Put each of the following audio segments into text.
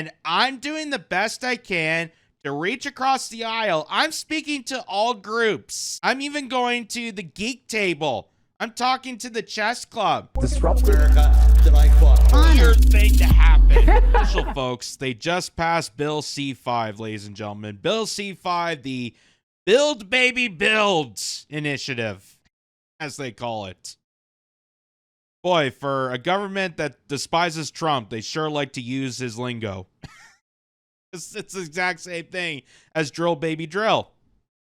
And I'm doing the best I can to reach across the aisle. I'm speaking to all groups. I'm even going to the geek table. I'm talking to the chess club. Disrupt America that I fought for. Weird thing to happen. Official folks, they just passed Bill C-5, ladies and gentlemen. Bill C-5, the Build Baby Builds initiative, as they call it. Boy, for a government that despises Trump, they sure like to use his lingo. It's the exact same thing as drill baby drill.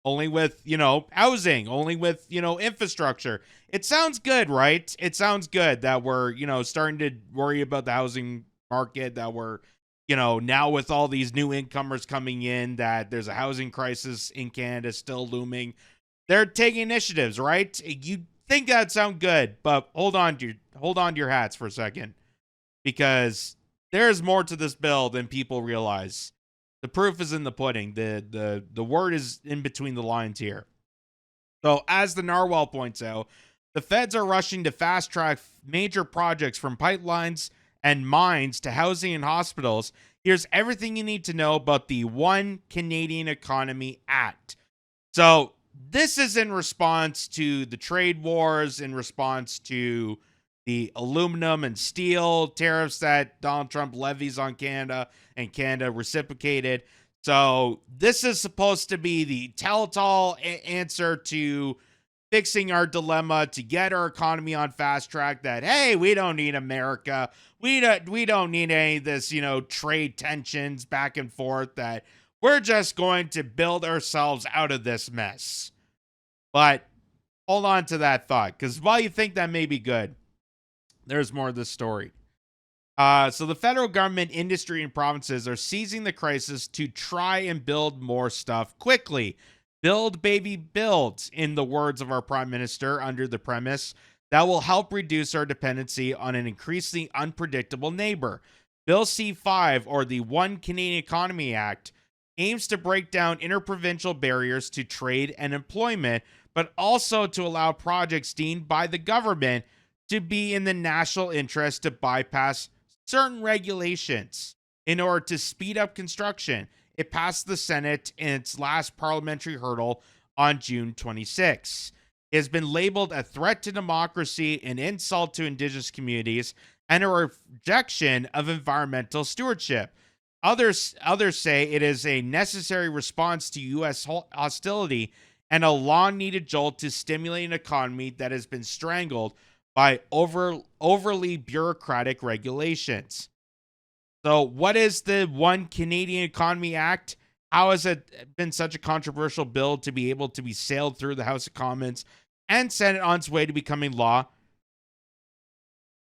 Only with, housing, only with, infrastructure. It sounds good, right? It sounds good that we're, starting to worry about the housing market, that we're, now with all these new incomers coming in, that there's a housing crisis in Canada still looming. They're taking initiatives, right? You think that sound good, but hold on to your hats for a second, because there's more to this bill than people realize. The proof is in the pudding. The word is in between the lines here. So, as the Narwhal points out, the feds are rushing to fast track major projects from pipelines and mines to housing and hospitals. Here's everything you need to know about the One Canadian Economy Act. So, this is in response to the trade wars, in response to the aluminum and steel tariffs that Donald Trump levies on Canada and Canada reciprocated. So this is supposed to be the tell-all answer to fixing our dilemma, to get our economy on fast track, that, hey, we don't need America. We don't need any of this, trade tensions back and forth, that we're just going to build ourselves out of this mess. But hold on to that thought, because while you think that may be good, there's more of this story. So the federal government, industry, and provinces are seizing the crisis to try and build more stuff quickly. Build, baby, build, in the words of our prime minister, under the premise that will help reduce our dependency on an increasingly unpredictable neighbor. Bill C-5, or the One Canadian Economy Act, aims to break down interprovincial barriers to trade and employment, but also to allow projects deemed by the government to be in the national interest to bypass certain regulations in order to speed up construction. It passed the Senate in its last parliamentary hurdle on June 26. It has been labeled a threat to democracy, an insult to Indigenous communities, and a rejection of environmental stewardship. Others say it is a necessary response to U.S. hostility and a long-needed jolt to stimulate an economy that has been strangled by overly bureaucratic regulations. So what is the One Canadian Economy Act? How has it been such a controversial bill to be able to be sailed through the House of Commons and sent on its way to becoming law?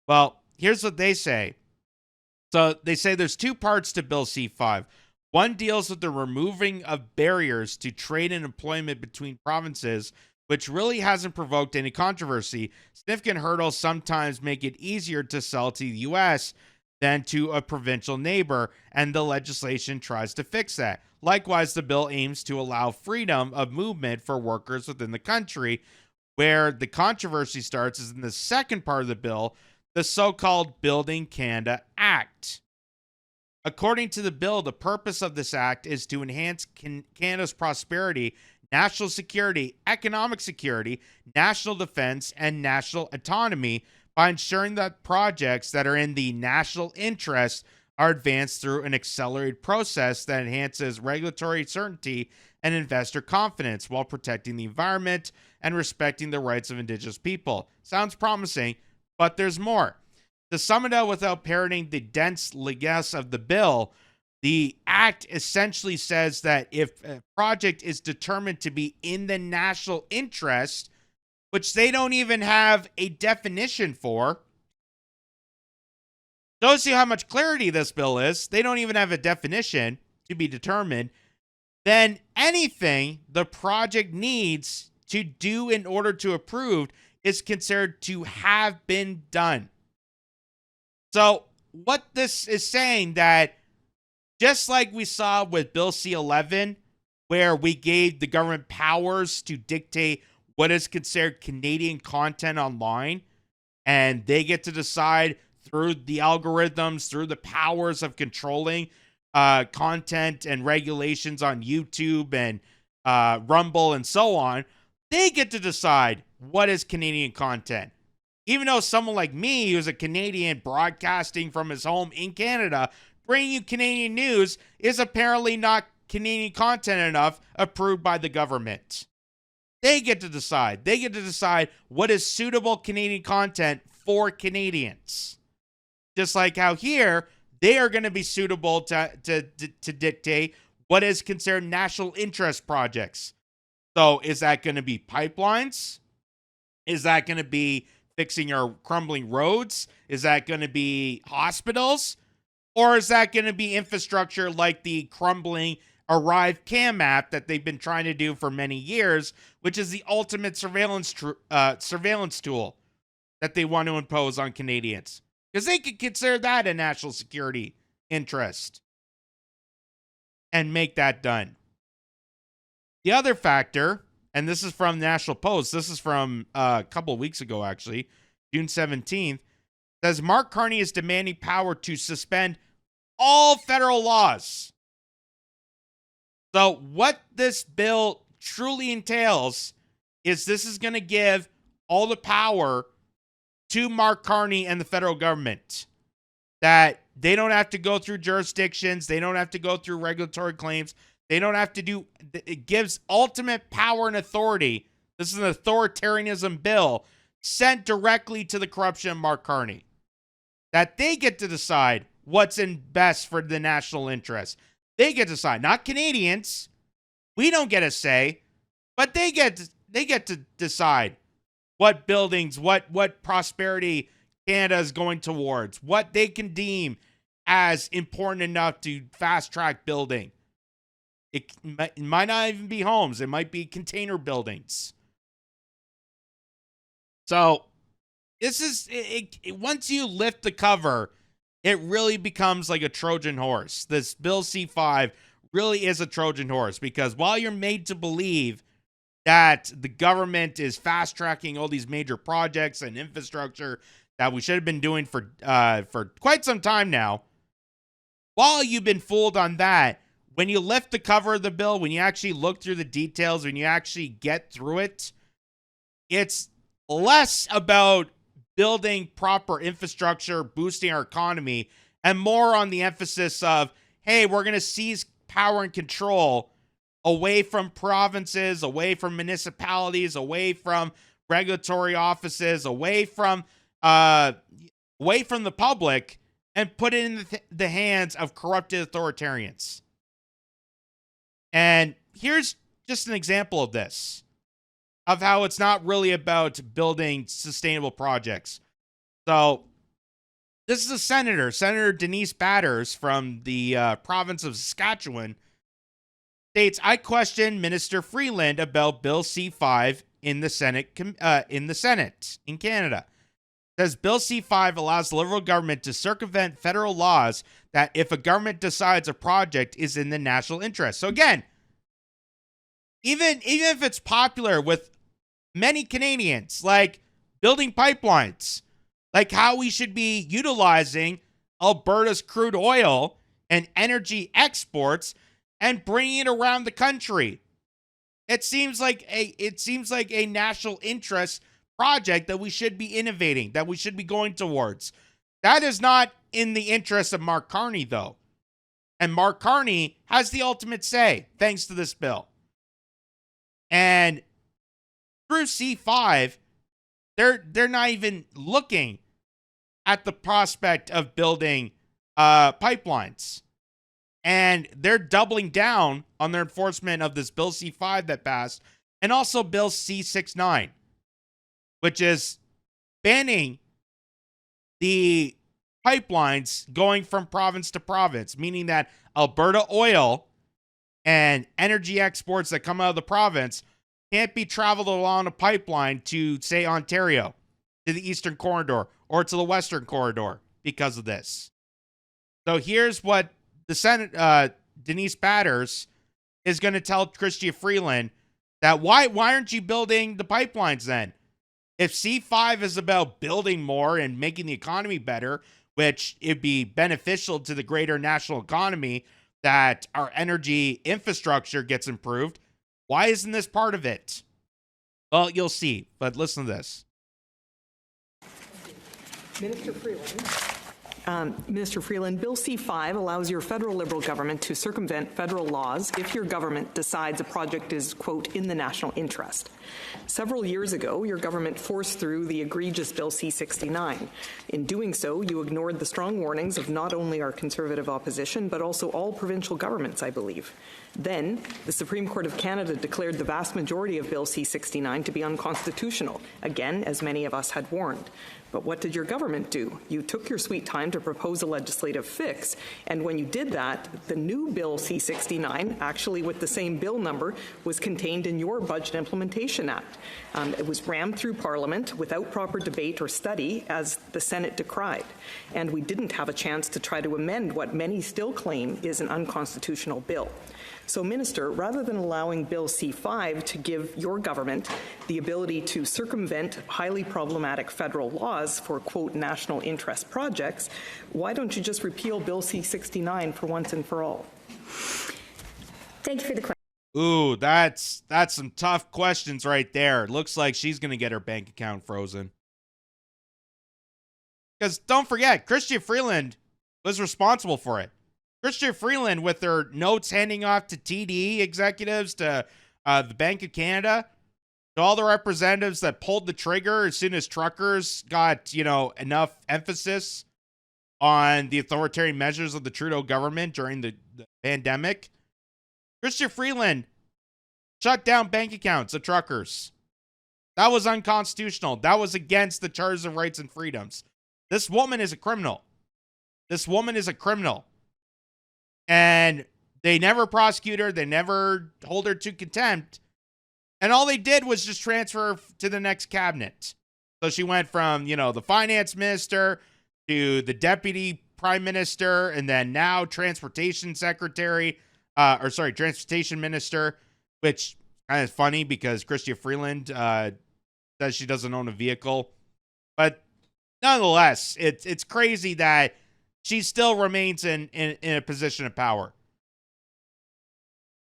Well, here's what they say. So they say there's two parts to Bill C-5. One deals with the removing of barriers to trade and employment between provinces, which really hasn't provoked any controversy. Significant hurdles sometimes make it easier to sell to the U.S. than to a provincial neighbor, and the legislation tries to fix that. Likewise, the bill aims to allow freedom of movement for workers within the country. Where the controversy starts is in the second part of the bill, the so-called Building Canada Act. According to the bill, the purpose of this act is to enhance Canada's prosperity, national security, economic security, national defense, and national autonomy by ensuring that projects that are in the national interest are advanced through an accelerated process that enhances regulatory certainty and investor confidence while protecting the environment and respecting the rights of Indigenous people. Sounds promising, but there's more. To sum it out without parroting the dense legesse of the bill, the act essentially says that if a project is determined to be in the national interest, which they don't even have a definition for, shows you how much clarity this bill is. They don't even have a definition to be determined. Then anything the project needs to do in order to approve is considered to have been done. So what this is saying, that just like we saw with Bill C-11, where we gave the government powers to dictate what is considered Canadian content online, and they get to decide through the algorithms, through the powers of controlling content and regulations on YouTube and Rumble and so on, they get to decide what is Canadian content. Even though someone like me, who's a Canadian broadcasting from his home in Canada, bringing you Canadian news is apparently not Canadian content enough approved by the government. They get to decide. They get to decide what is suitable Canadian content for Canadians. Just like how here, they are going to be suitable to dictate what is considered national interest projects. So is that going to be pipelines? Is that going to be fixing our crumbling roads? Is that going to be hospitals? Or is that going to be infrastructure like the crumbling Arrive Cam app that they've been trying to do for many years, which is the ultimate surveillance tool that they want to impose on Canadians? Because they could consider that a national security interest and make that done. The other factor, and this is from National Post, this is from a couple of weeks ago, actually, June 17th, says Mark Carney is demanding power to suspend all federal laws. So what this bill truly entails is this is going to give all the power to Mark Carney and the federal government. That they don't have to go through jurisdictions. They don't have to go through regulatory claims. They don't have to do, it gives ultimate power and authority. This is an authoritarianism bill sent directly to the corruption of Mark Carney. That they get to decide what's in best for the national interest. They get to decide, not Canadians. We don't get a say, but they get to decide what buildings, what prosperity Canada is going towards, what they can deem as important enough to fast-track building. It might not even be homes. It might be container buildings. So this is, once you lift the cover, it really becomes like a Trojan horse. This Bill C-5 really is a Trojan horse, because while you're made to believe that the government is fast-tracking all these major projects and infrastructure that we should have been doing for quite some time now, while you've been fooled on that, when you lift the cover of the bill, when you actually look through the details, when you actually get through it, it's less about building proper infrastructure, boosting our economy, and more on the emphasis of, hey, we're going to seize power and control away from provinces, away from municipalities, away from regulatory offices, away from the public, and put it in the hands of corrupted authoritarians. And here's just an example of this, of how it's not really about building sustainable projects. So this is a senator, Senator Denise Batters from the province of Saskatchewan, states, I question Minister Freeland about Bill C-5 in the Senate in Canada. Says Bill C-5 allows the Liberal government to circumvent federal laws that if a government decides a project is in the national interest. So again, even if it's popular with many Canadians, like building pipelines, like how we should be utilizing Alberta's crude oil and energy exports and bringing it around the country. It seems like a national interest project that we should be innovating, that we should be going towards. That is not in the interest of Mark Carney, though. And Mark Carney has the ultimate say, thanks to this bill. And through C-5, they're not even looking at the prospect of building pipelines. And they're doubling down on their enforcement of this Bill C-5 that passed, and also Bill C-69, which is banning the pipelines going from province to province, meaning that Alberta oil and energy exports that come out of the province can't be traveled along a pipeline to, say, Ontario, to the Eastern Corridor, or to the Western Corridor because of this. So here's what the Senate, Denise Batters, is going to tell Chrystia Freeland, that why aren't you building the pipelines then? If C-5 is about building more and making the economy better, which it'd be beneficial to the greater national economy, that our energy infrastructure gets improved. Why isn't this part of it? Well, you'll see, but listen to this. Minister Freeland, Bill C-5 allows your federal Liberal government to circumvent federal laws if your government decides a project is, quote, in the national interest. Several years ago, your government forced through the egregious Bill C-69. In doing so, you ignored the strong warnings of not only our Conservative opposition, but also all provincial governments, I believe. Then, the Supreme Court of Canada declared the vast majority of Bill C-69 to be unconstitutional, again, as many of us had warned. But what did your government do? You took your sweet time to propose a legislative fix, and when you did that, the new Bill C-69, actually with the same bill number, was contained in your Budget Implementation Act. It was rammed through Parliament without proper debate or study, as the Senate decried. And we didn't have a chance to try to amend what many still claim is an unconstitutional bill. So, Minister, rather than allowing Bill C-5 to give your government the ability to circumvent highly problematic federal laws for, quote, national interest projects, why don't you just repeal Bill C-69 for once and for all? Thank you for the question. Ooh, that's some tough questions right there. Looks like she's going to get her bank account frozen. Because don't forget, Chrystia Freeland was responsible for it. Chrystia Freeland, with her notes handing off to TD executives, to the Bank of Canada, to all the representatives that pulled the trigger as soon as truckers got, enough emphasis on the authoritarian measures of the Trudeau government during the pandemic. Chrystia Freeland shut down bank accounts of truckers. That was unconstitutional. That was against the Charters of Rights and Freedoms. This woman is a criminal. This woman is a criminal. And they never prosecute her. They never hold her to contempt. And all they did was just transfer her to the next cabinet. So she went from, the finance minister to the deputy prime minister, and then now transportation minister, which kind of funny because Chrystia Freeland says she doesn't own a vehicle. But nonetheless, it's crazy that she still remains in a position of power.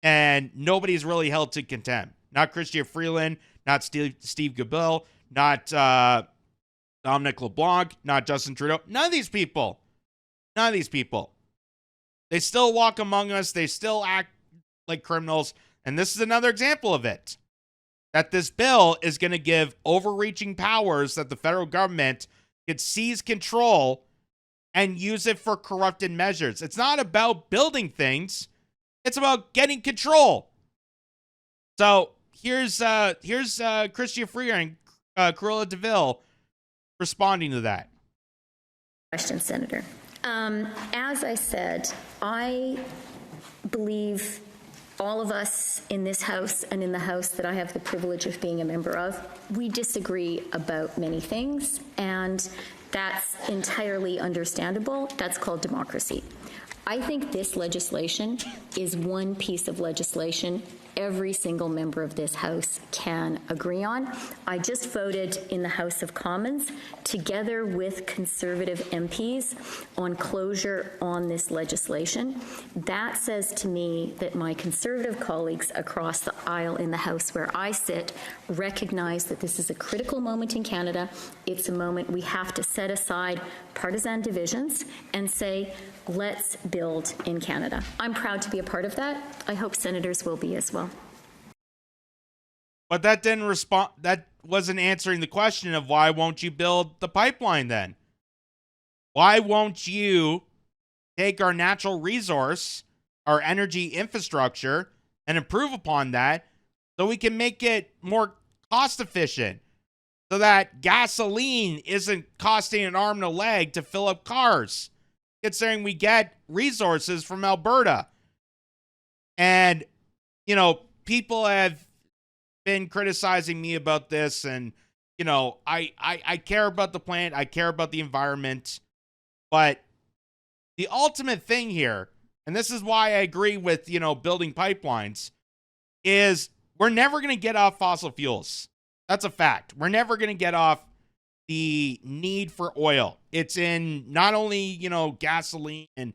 And nobody's really held to contempt. Not Chrystia Freeland, not Steve Gabil, not Dominic LeBlanc, not Justin Trudeau. None of these people. They still walk among us. They still act like criminals. And this is another example of it. That this bill is going to give overreaching powers that the federal government could seize control and use it for corrupted measures. It's not about building things. It's about getting control. So here's Chrystia Freeland, Cruella DeVille responding to that. Question, Senator. As I said, I believe all of us in this House and in the House that I have the privilege of being a member of, we disagree about many things, and that's entirely understandable. That's called democracy. I think this legislation is one piece of legislation every single member of this House can agree on. I just voted in the House of Commons together with Conservative MPs on closure on this legislation. That says to me that my Conservative colleagues across the aisle in the House where I sit recognize that this is a critical moment in Canada. It's a moment we have to set aside partisan divisions and say, let's build in Canada. I'm proud to be a part of that. I hope senators will be as well. But that didn't respond. That wasn't answering the question of why won't you build the pipeline then? Why won't you take our natural resource, our energy infrastructure, and improve upon that so we can make it more cost efficient, so that gasoline isn't costing an arm and a leg to fill up cars, considering we get resources from Alberta? And, people have been criticizing me about this, and, I care about the planet, I care about the environment, but the ultimate thing here, and this is why I agree with, building pipelines, is we're never going to get off fossil fuels. That's a fact. We're never going to get off the need for oil. It's in not only, gasoline and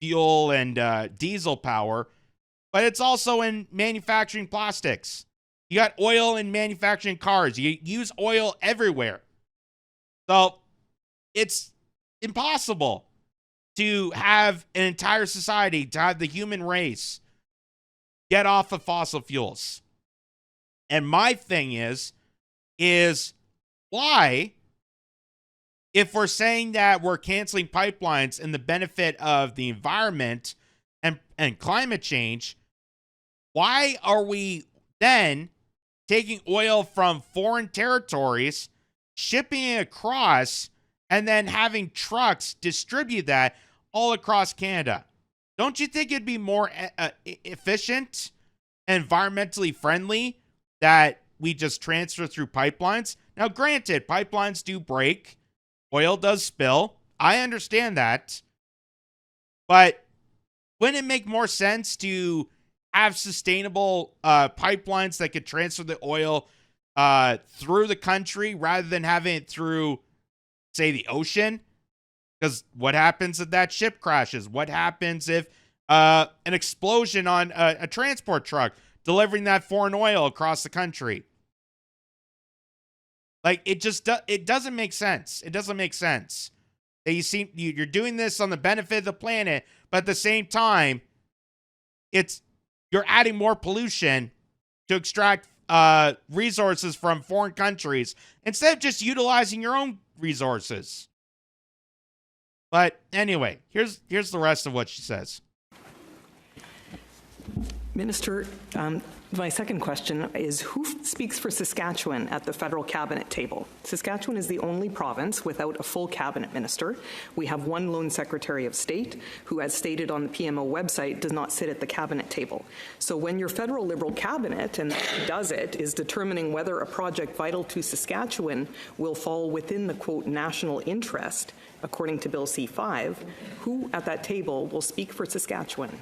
fuel and diesel power, but it's also in manufacturing plastics. You got oil in manufacturing cars. You use oil everywhere. So it's impossible to have an entire society, to have the human race get off of fossil fuels. And my thing is why, if we're saying that we're canceling pipelines in the benefit of the environment and climate change, why are we then taking oil from foreign territories, shipping it across, and then having trucks distribute that all across Canada? Don't you think it'd be more efficient and environmentally friendly that we just transfer through pipelines? Now, granted, pipelines do break. Oil does spill. I understand that. But wouldn't it make more sense to have sustainable pipelines that could transfer the oil through the country rather than having it through, say, the ocean? Because what happens if that ship crashes? What happens if an explosion on a transport truck delivering that foreign oil across the country? Like, it doesn't make sense. It doesn't make sense that you're doing this on the benefit of the planet, but at the same time, you're adding more pollution to extract resources from foreign countries instead of just utilizing your own resources. But anyway, here's the rest of what she says. Minister, my second question is, who speaks for Saskatchewan at the federal cabinet table? Saskatchewan is the only province without a full cabinet minister. We have one lone secretary of state who, as stated on the PMO website, does not sit at the cabinet table. So when your federal Liberal cabinet, and does it, is determining whether a project vital to Saskatchewan will fall within the, quote, national interest, according to Bill C-5, who at that table will speak for Saskatchewan?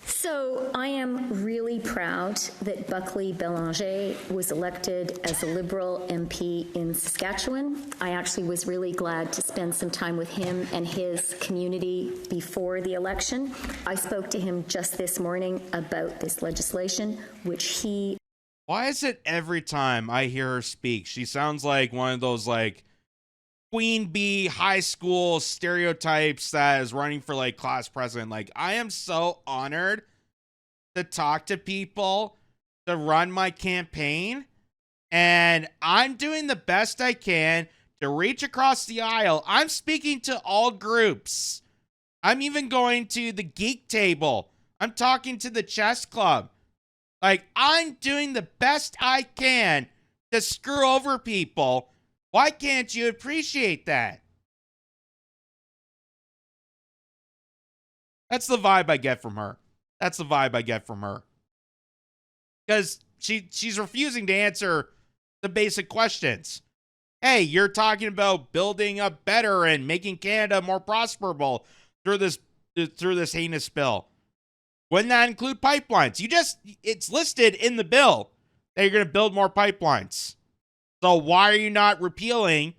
So I am really proud that Buckley Bélanger was elected as a Liberal MP in Saskatchewan. I actually was really glad to spend some time with him and his community before the election. I spoke to him just this morning about this legislation, which he... Why is it every time I hear her speak, she sounds like one of those, like, Queen Bee high school stereotypes that is running for, like, class president? Like, I am so honored to talk to people, to run my campaign, and I'm doing the best I can to reach across the aisle. I'm speaking to all groups. I'm even going to the geek table. I'm talking to the chess club. Like, I'm doing the best I can to screw over people. Why can't you appreciate that? That's the vibe I get from her. That's the vibe I get from her. Because she's refusing to answer the basic questions. Hey, you're talking about building up better and making Canada more prosperable through this heinous bill. Wouldn't that include pipelines? It's listed in the bill that you're going to build more pipelines. So why are you not repealing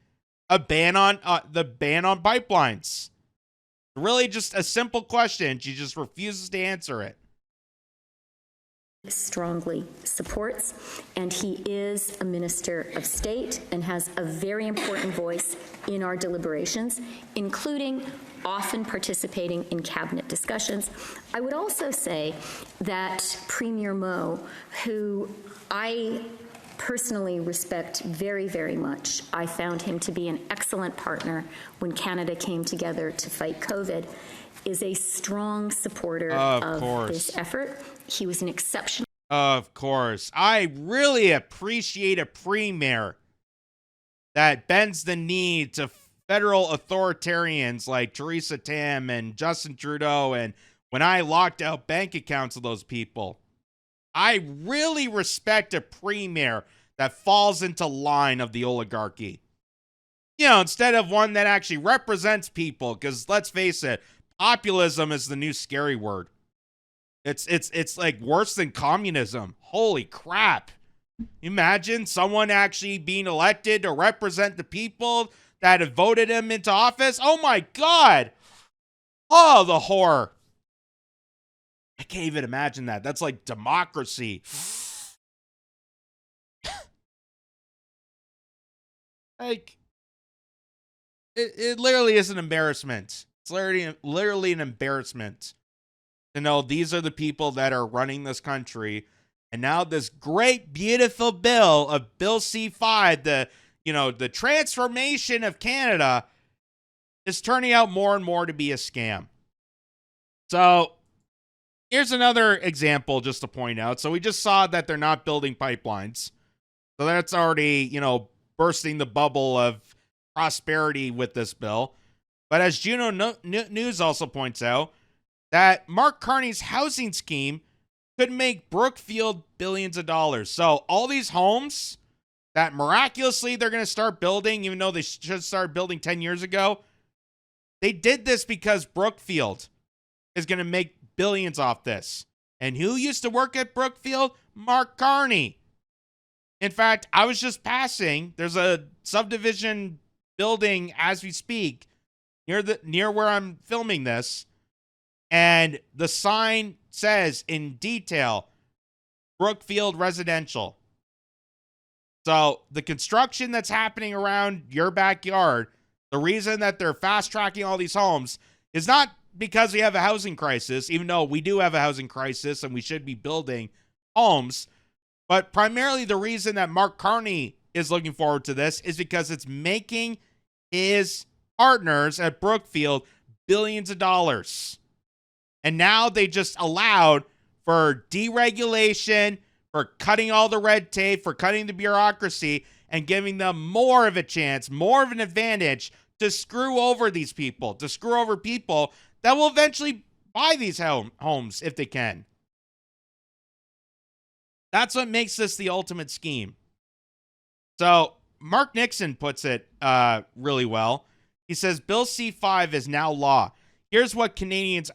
the ban on pipelines? Really just a simple question. She just refuses to answer it. Strongly supports, and he is a minister of state and has a very important voice in our deliberations, including often participating in cabinet discussions. I would also say that Premier Moe, who I personally respect very, very much. I found him to be an excellent partner when Canada came together to fight COVID, is a strong supporter of this effort. He was an exceptional... Of course. I really appreciate a premier that bends the knee to federal authoritarians like Theresa Tam and Justin Trudeau, and when I locked out bank accounts of those people. I really respect a premier that falls into line of the oligarchy. You know, instead of one that actually represents people, because let's face it, populism is the new scary word. It's like worse than communism. Holy crap. Imagine someone actually being elected to represent the people that have voted him into office. Oh my God. Oh, the horror. I can't even imagine that. That's like democracy. Like, it literally is an embarrassment. It's literally an embarrassment to know these are the people that are running this country. And now this great, beautiful bill of Bill C-5, the transformation of Canada, is turning out more and more to be a scam. So here's another example just to point out. So we just saw that they're not building pipelines. So that's already, bursting the bubble of prosperity with this bill. But as Juno News also points out, that Mark Carney's housing scheme could make Brookfield billions of dollars. So all these homes that miraculously they're going to start building, even though they should start building 10 years ago, they did this because Brookfield is going to make billions off this. And who used to work at Brookfield? Mark Carney. In fact, I was just passing. There's a subdivision building as we speak near where I'm filming this. And the sign says in detail, Brookfield Residential. So the construction that's happening around your backyard, the reason that they're fast tracking all these homes is not because we have a housing crisis, even though we do have a housing crisis and we should be building homes. But primarily the reason that Mark Carney is looking forward to this is because it's making his partners at Brookfield billions of dollars. And now they just allowed for deregulation, for cutting all the red tape, for cutting the bureaucracy, and giving them more of a chance, more of an advantage to screw over these people, to screw over people that will eventually buy these homes if they can. That's what makes this the ultimate scheme. So Mark Nixon puts it really well. He says, Bill C-5 is now law. Here's what Canadians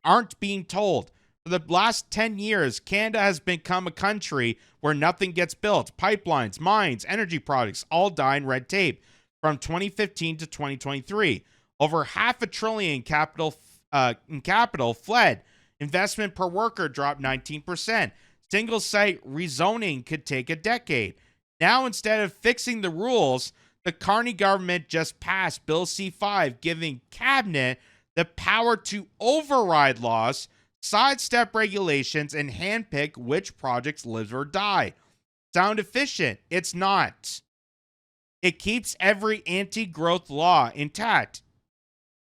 aren't being told. For the last 10 years, Canada has become a country where nothing gets built. Pipelines, mines, energy products all die in red tape. From 2015 to 2023, over $500 billion in capital fled. Investment per worker dropped 19%. Single site rezoning could take a decade. Now, instead of fixing the rules, the Carney government just passed Bill C-5, giving cabinet the power to override laws, sidestep regulations, and handpick which projects live or die. Sound efficient? It's not. It keeps every anti-growth law intact.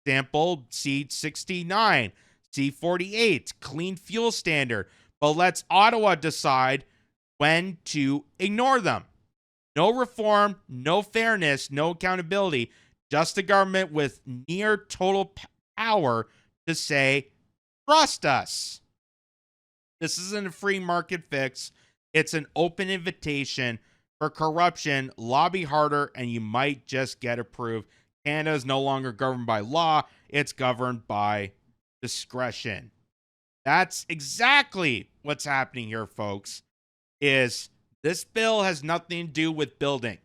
Example, C-69, C-48, clean fuel standard, but lets Ottawa decide when to ignore them. No reform, no fairness, no accountability, just a government with near total power to say, trust us. This isn't a free market fix. It's an open invitation for corruption. Lobby harder and you might just get approved. Canada is no longer governed by law. It's governed by discretion. That's exactly what's happening here, folks, is this bill has nothing to do with building.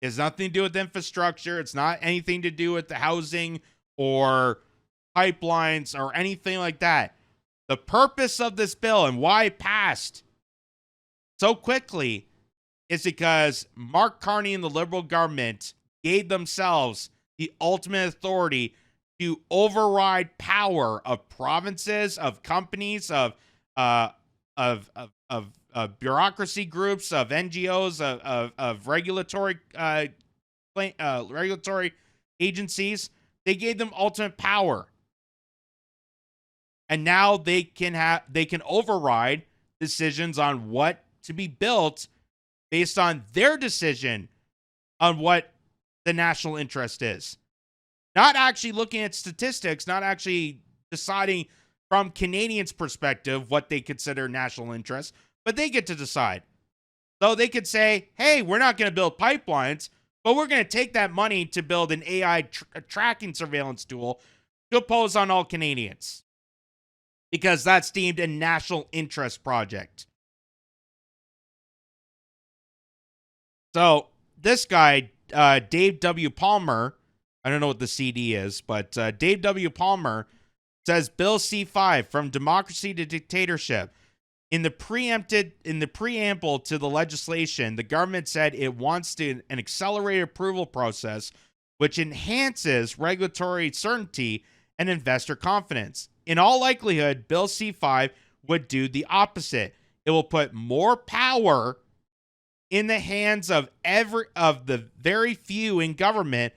It has nothing to do with infrastructure. It's not anything to do with the housing or pipelines or anything like that. The purpose of this bill and why it passed so quickly is because Mark Carney and the Liberal government gave themselves the ultimate authority to override power of provinces, of companies, of bureaucracy groups, of NGOs, of regulatory agencies. They gave them ultimate power, and now they can override decisions on what to be built based on their decision on what the national interest is. Not actually looking at statistics, not actually deciding from Canadians' perspective what they consider national interest, but they get to decide. So they could say, hey, we're not going to build pipelines, but we're going to take that money to build an AI tracking surveillance tool to impose on all Canadians, because that's deemed a national interest project. So this guy, Dave W. Palmer, I don't know what the CD is, but Dave W. Palmer says Bill C-5, from democracy to dictatorship. In the preamble to the legislation, the government said it wants an accelerated approval process which enhances regulatory certainty and investor confidence. In all likelihood, Bill C-5 would do the opposite. It will put more power in the hands of the very few in government,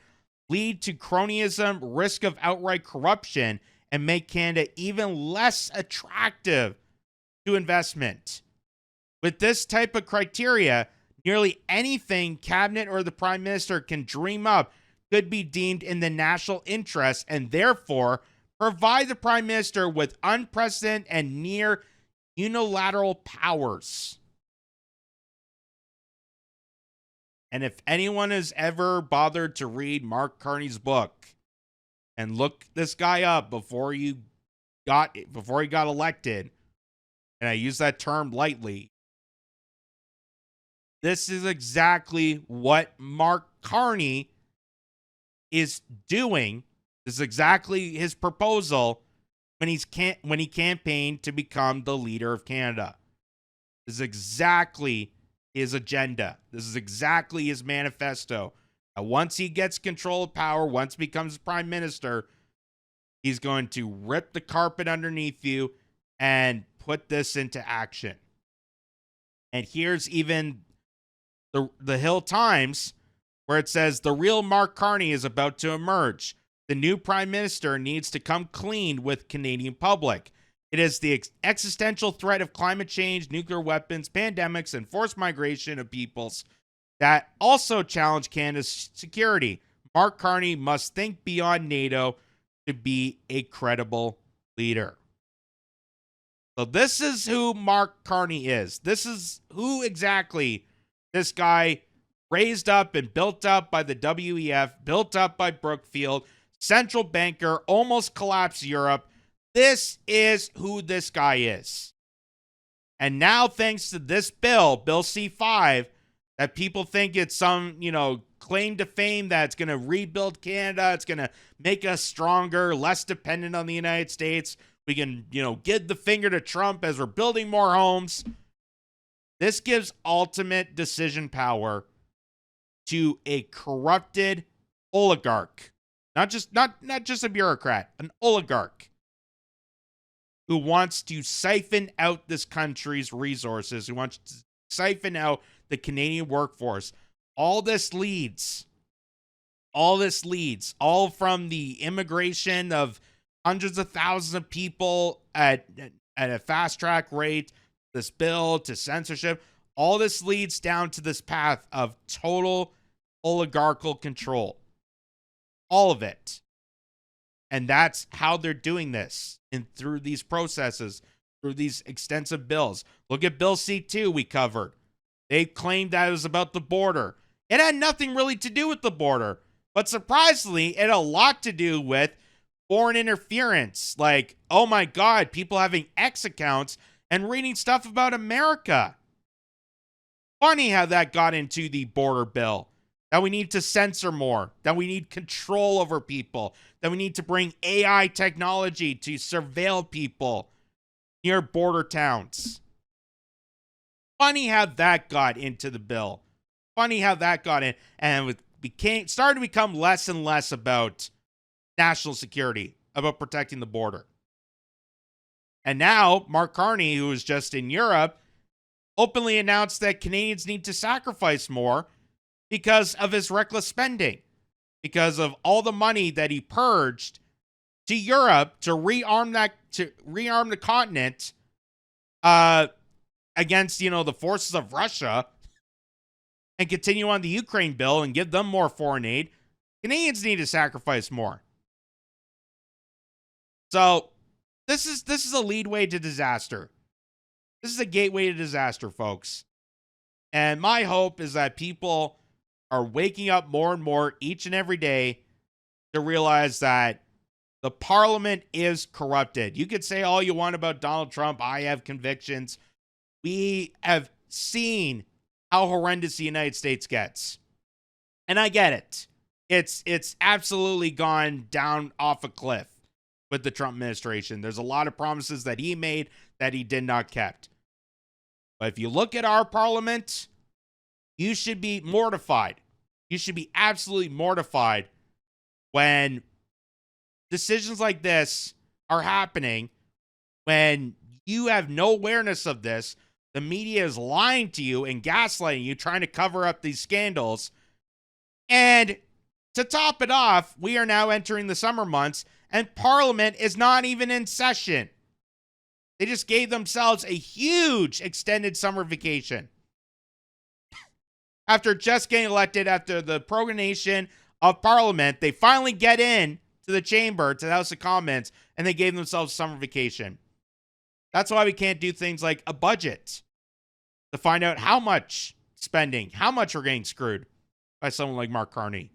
lead to cronyism, risk of outright corruption, and make Canada even less attractive to investment. With this type of criteria, nearly anything cabinet or the prime minister can dream up could be deemed in the national interest and therefore provide the prime minister with unprecedented and near unilateral powers. And if anyone has ever bothered to read Mark Carney's book and look this guy up before he got elected, and I use that term lightly, this is exactly what Mark Carney is doing. This is exactly his proposal when he campaigned to become the leader of Canada. This is exactly his agenda. This is exactly his manifesto. Once he gets control of power, once he becomes prime minister, he's going to rip the carpet underneath you and put this into action. And here's even the Hill Times, where it says the real Mark Carney is about to emerge. The new prime minister needs to come clean with Canadian public. It is the existential threat of climate change, nuclear weapons, pandemics, and forced migration of peoples that also challenge Canada's security. Mark Carney must think beyond NATO to be a credible leader. So this is who Mark Carney is. This is who exactly this guy, raised up and built up by the WEF, built up by Brookfield, central banker, almost collapsed Europe. This is who this guy is. And now, thanks to this bill, Bill C-5, that people think it's some, claim to fame that's going to rebuild Canada, it's going to make us stronger, less dependent on the United States. We can, give the finger to Trump as we're building more homes. This gives ultimate decision power to a corrupted oligarch. Not just a bureaucrat, an oligarch who wants to siphon out this country's resources, who wants to siphon out the Canadian workforce. All from the immigration of hundreds of thousands of people at a fast track rate, this bill to censorship, all this leads down to this path of total oligarchical control. All of it. And that's how they're doing this, and through these processes, through these extensive bills. Look at Bill C-2 we covered. They claimed that it was about the border. It had nothing really to do with the border, but surprisingly, it had a lot to do with foreign interference. Like, oh my God, people having X accounts and reading stuff about America. Funny how that got into the border bill. That we need to censor more, that we need control over people, that we need to bring AI technology to surveil people near border towns. Funny how that got into the bill. Funny how that got in, and it started to become less and less about national security, about protecting the border. And now, Mark Carney, who was just in Europe, openly announced that Canadians need to sacrifice more because of his reckless spending, because of all the money that he purged to Europe to rearm the continent against, the forces of Russia, and continue on the Ukraine bill and give them more foreign aid. Canadians need to sacrifice more. So this is a leadway to disaster. This is a gateway to disaster, folks. And my hope is that people are waking up more and more each and every day to realize that the parliament is corrupted. You could say all you want about Donald Trump. I have convictions. We have seen how horrendous the United States gets. And I get it. It's absolutely gone down off a cliff with the Trump administration. There's a lot of promises that he made that he did not kept. But if you look at our parliament, you should be mortified. You should be absolutely mortified when decisions like this are happening, when you have no awareness of this. The media is lying to you and gaslighting you, trying to cover up these scandals. And to top it off, we are now entering the summer months, and Parliament is not even in session. They just gave themselves a huge extended summer vacation. After just getting elected, after the prorogation of Parliament, they finally get in to the chamber, to the House of Commons, and they gave themselves summer vacation. That's why we can't do things like a budget to find out how much spending, how much we're getting screwed by someone like Mark Carney.